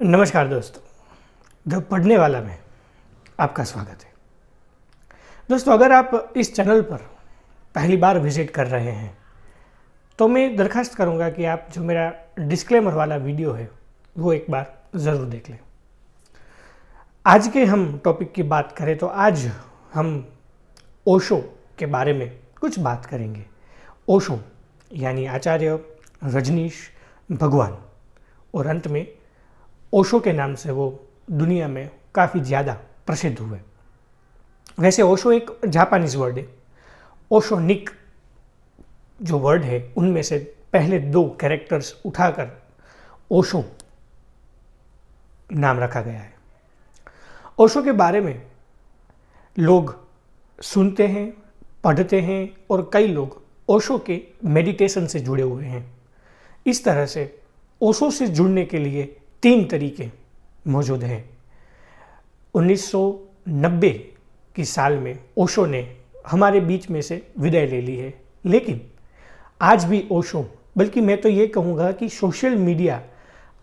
नमस्कार दोस्तों, द पढ़ने वाला में आपका स्वागत है। दोस्तों, अगर आप इस चैनल पर पहली बार विजिट कर रहे हैं तो मैं दरखास्त करूंगा कि आप जो मेरा डिस्क्लेमर वाला वीडियो है वो एक बार ज़रूर देख लें। आज के हम टॉपिक की बात करें तो आज हम ओशो के बारे में कुछ बात करेंगे। ओशो यानी आचार्य रजनीश भगवान, और अंत में ओशो के नाम से वो दुनिया में काफ़ी ज़्यादा प्रसिद्ध हुए। वैसे ओशो एक जापानीज वर्ड है। ओशोनिक जो वर्ड है उनमें से पहले दो कैरेक्टर्स उठाकर ओशो नाम रखा गया है। ओशो के बारे में लोग सुनते हैं, पढ़ते हैं और कई लोग ओशो के मेडिटेशन से जुड़े हुए हैं। इस तरह से ओशो से जुड़ने के लिए 3 तरीके मौजूद हैं। 1990 की साल में ओशो ने हमारे बीच में से विदाई ले ली है, लेकिन आज भी ओशो, बल्कि मैं तो ये कहूँगा कि सोशल मीडिया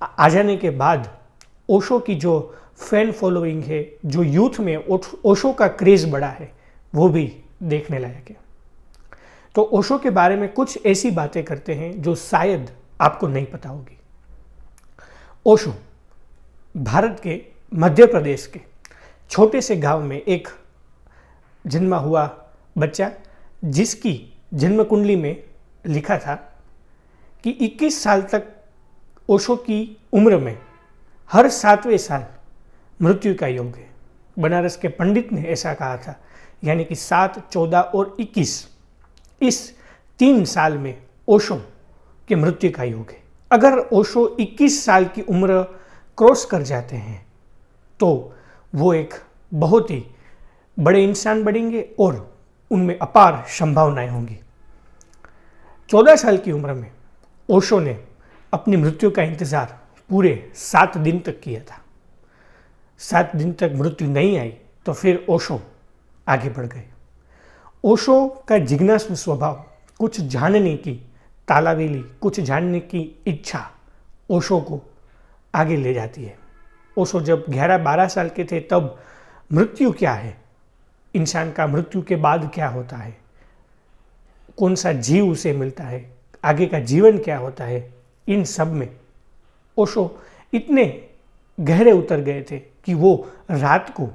आ जाने के बाद ओशो की जो फैन फॉलोइंग है, जो यूथ में ओशो का क्रेज़ बढ़ा है, वो भी देखने लायक है। तो ओशो के बारे में कुछ ऐसी बातें करते हैं जो शायद आपको नहीं पता होगी। ओशो भारत के मध्य प्रदेश के छोटे से गांव में एक जन्मा हुआ बच्चा, जिसकी जन्म कुंडली में लिखा था कि 21 साल तक ओशो की उम्र में हर 7वें साल मृत्यु का योग है। बनारस के पंडित ने ऐसा कहा था, यानी कि 7, 14 और 21, इस 3 साल में ओशो के मृत्यु का योग है। अगर ओशो 21 साल की उम्र क्रॉस कर जाते हैं तो वो एक बहुत ही बड़े इंसान बनेंगे और उनमें अपार संभावनाएं होंगी। 14 साल की उम्र में ओशो ने अपनी मृत्यु का इंतज़ार पूरे 7 दिन तक किया था। 7 दिन तक मृत्यु नहीं आई तो फिर ओशो आगे बढ़ गए। ओशो का जिज्ञासु स्वभाव, कुछ जानने की तालावेली, कुछ जानने की इच्छा ओशो को आगे ले जाती है। ओशो जब 11-12 साल के थे तब मृत्यु क्या है, इंसान का मृत्यु के बाद क्या होता है, कौन सा जीव उसे मिलता है, आगे का जीवन क्या होता है, इन सब में ओशो इतने गहरे उतर गए थे कि वो रात को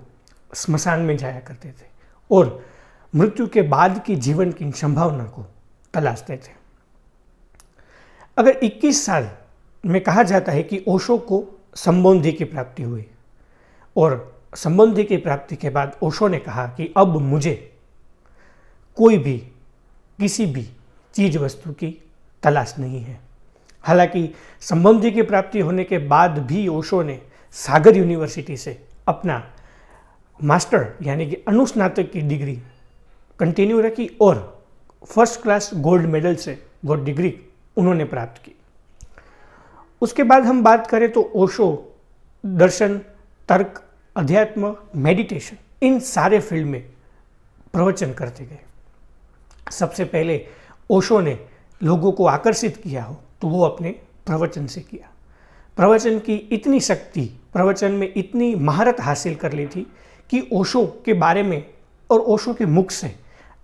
स्मशान में जाया करते थे और मृत्यु के बाद की जीवन की संभावना को तलाशते थे। अगर 21 साल में कहा जाता है कि ओशो को संबोधि की प्राप्ति हुई, और संबोधि की प्राप्ति के बाद ओशो ने कहा कि अब मुझे कोई भी किसी भी चीज़ वस्तु की तलाश नहीं है। हालांकि संबोधि की प्राप्ति होने के बाद भी ओशो ने सागर यूनिवर्सिटी से अपना मास्टर यानी कि अनुस्नातक की डिग्री कंटिन्यू रखी और फर्स्ट क्लास गोल्ड मेडल से वो डिग्री उन्होंने प्राप्त की। उसके बाद हम बात करें तो ओशो दर्शन, तर्क, अध्यात्म, मेडिटेशन, इन सारे फील्ड में प्रवचन करते गए। सबसे पहले ओशो ने लोगों को आकर्षित किया हो तो वो अपने प्रवचन से किया। प्रवचन की इतनी शक्ति, प्रवचन में इतनी महारत हासिल कर ली थी कि ओशो के बारे में और ओशो के मुख से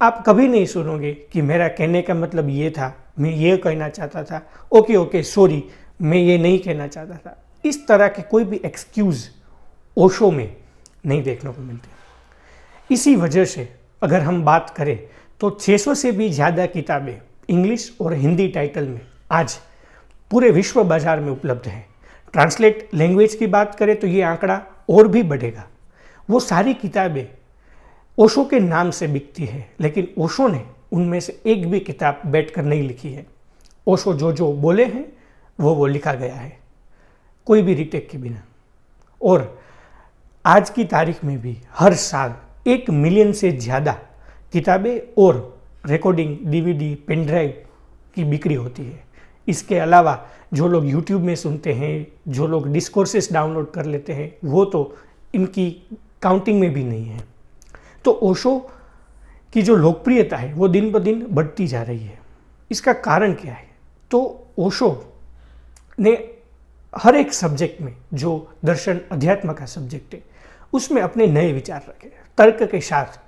आप कभी नहीं सुनोगे कि मेरा कहने का मतलब ये था, मैं ये कहना चाहता था, ओके सॉरी, मैं ये नहीं कहना चाहता था। इस तरह के कोई भी एक्सक्यूज़ ओशो में नहीं देखने को मिलते। इसी वजह से अगर हम बात करें तो 600 से भी ज़्यादा किताबें इंग्लिश और हिंदी टाइटल में आज पूरे विश्व बाजार में उपलब्ध हैं। ट्रांसलेट लैंग्वेज की बात करें तो ये आंकड़ा और भी बढ़ेगा। वो सारी किताबें ओशो के नाम से बिकती है, लेकिन ओशो ने उनमें से एक भी किताब बैठकर नहीं लिखी है। ओशो जो बोले हैं वो लिखा गया है, कोई भी रिटेक के बिना। और आज की तारीख में भी हर साल 1 मिलियन से ज़्यादा किताबें और रिकॉर्डिंग, डीवीडी, पेन ड्राइव की बिक्री होती है। इसके अलावा जो लोग यूट्यूब में सुनते हैं, जो लोग डिस्कोर्सेस डाउनलोड कर लेते हैं, वो तो इनकी काउंटिंग में भी नहीं है। तो ओशो की जो लोकप्रियता है वो दिन ब दिन बढ़ती जा रही है। इसका कारण क्या है? तो ओशो ने हर एक सब्जेक्ट में, जो दर्शन अध्यात्म का सब्जेक्ट है, उसमें अपने नए विचार रखे, तर्क के साथ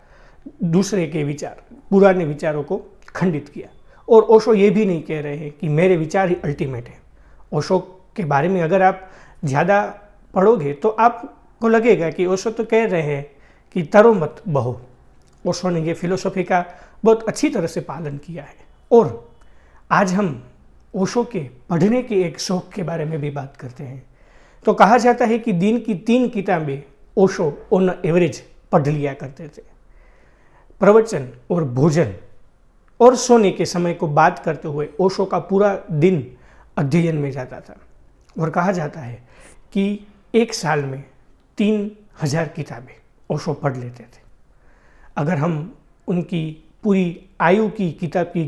दूसरे के विचार, पुराने विचारों को खंडित किया। और ओशो ये भी नहीं कह रहे हैं कि मेरे विचार ही अल्टीमेट है। ओशो के बारे में अगर आप ज़्यादा पढ़ोगे तो आपको लगेगा कि ओशो तो कह रहे हैं कि तरो मत बहो। ओशो ने ये फिलोसॉफी का बहुत अच्छी तरह से पालन किया है। और आज हम ओशो के पढ़ने के एक शौक के बारे में भी बात करते हैं। तो कहा जाता है कि दिन की 3 किताबें ओशो ऑन एवरेज पढ़ लिया करते थे। प्रवचन और भोजन और सोने के समय को बात करते हुए ओशो का पूरा दिन अध्ययन में जाता था। और कहा जाता है कि एक साल में 3000 किताबें ओशो पढ़ लेते थे। अगर हम उनकी पूरी आयु की किताब की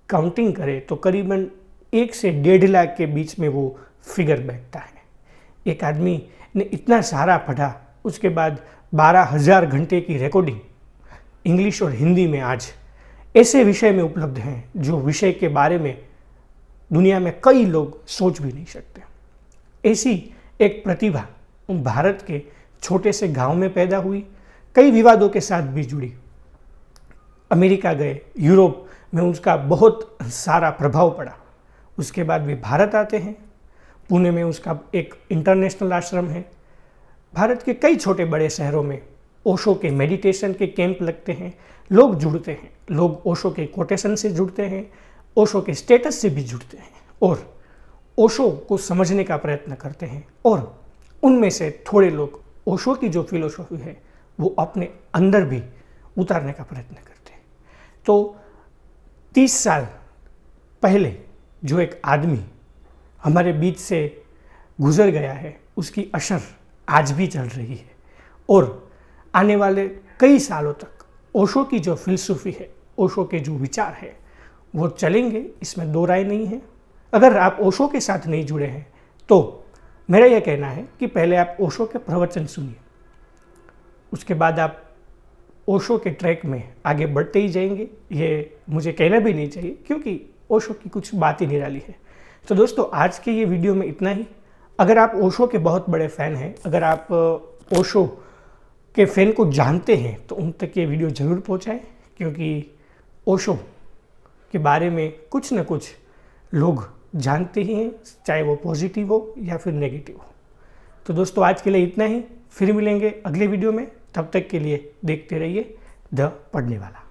काउंटिंग करें तो करीबन 1 से 1.5 लाख के बीच में वो फिगर बैठता है। एक आदमी ने इतना सारा पढ़ा, उसके बाद 12,000 घंटे की रिकॉर्डिंग इंग्लिश और हिंदी में आज ऐसे विषय में उपलब्ध हैं जो विषय के बारे में दुनिया में कई लोग सोच भी नहीं सकते। ऐसी एक प्रतिभा भारत के छोटे से गांव में पैदा हुई, कई विवादों के साथ भी जुड़ी। अमेरिका गए, यूरोप में उसका बहुत सारा प्रभाव पड़ा। उसके बाद वे भारत आते हैं। पुणे में उसका एक इंटरनेशनल आश्रम है। भारत के कई छोटे बड़े शहरों में ओशो के मेडिटेशन के कैंप लगते हैं, लोग जुड़ते हैं, लोग ओशो के कोटेशन से जुड़ते हैं, ओशो के स्टेटस से भी जुड़ते हैं और ओशो को समझने का प्रयत्न करते हैं। और उनमें से थोड़े लोग ओशो की जो फिलोसॉफी है वो अपने अंदर भी उतारने का प्रयत्न करते हैं। तो 30 साल पहले जो एक आदमी हमारे बीच से गुजर गया है, उसकी असर आज भी चल रही है और आने वाले कई सालों तक ओशो की जो फिलसफी है, ओशो के जो विचार है, वो चलेंगे, इसमें दो राय नहीं है। अगर आप ओशो के साथ नहीं जुड़े हैं तो मेरा यह कहना है कि पहले आप ओशो के प्रवचन सुनिए, उसके बाद आप ओशो के ट्रैक में आगे बढ़ते ही जाएंगे। ये मुझे कहना भी नहीं चाहिए क्योंकि ओशो की कुछ बात ही निराली है। तो दोस्तों, आज के ये वीडियो में इतना ही। अगर आप ओशो के बहुत बड़े फ़ैन हैं, अगर आप ओशो के फ़ैन को जानते हैं तो उन तक ये वीडियो ज़रूर पहुंचाएं, क्योंकि ओशो के बारे में कुछ न कुछ लोग जानते ही हैं, चाहे वो पॉजिटिव हो या फिर नेगेटिव हो। तो दोस्तों, आज के लिए इतना ही। फिर मिलेंगे अगले वीडियो में। तब तक के लिए देखते रहिए द पढ़ने वाला।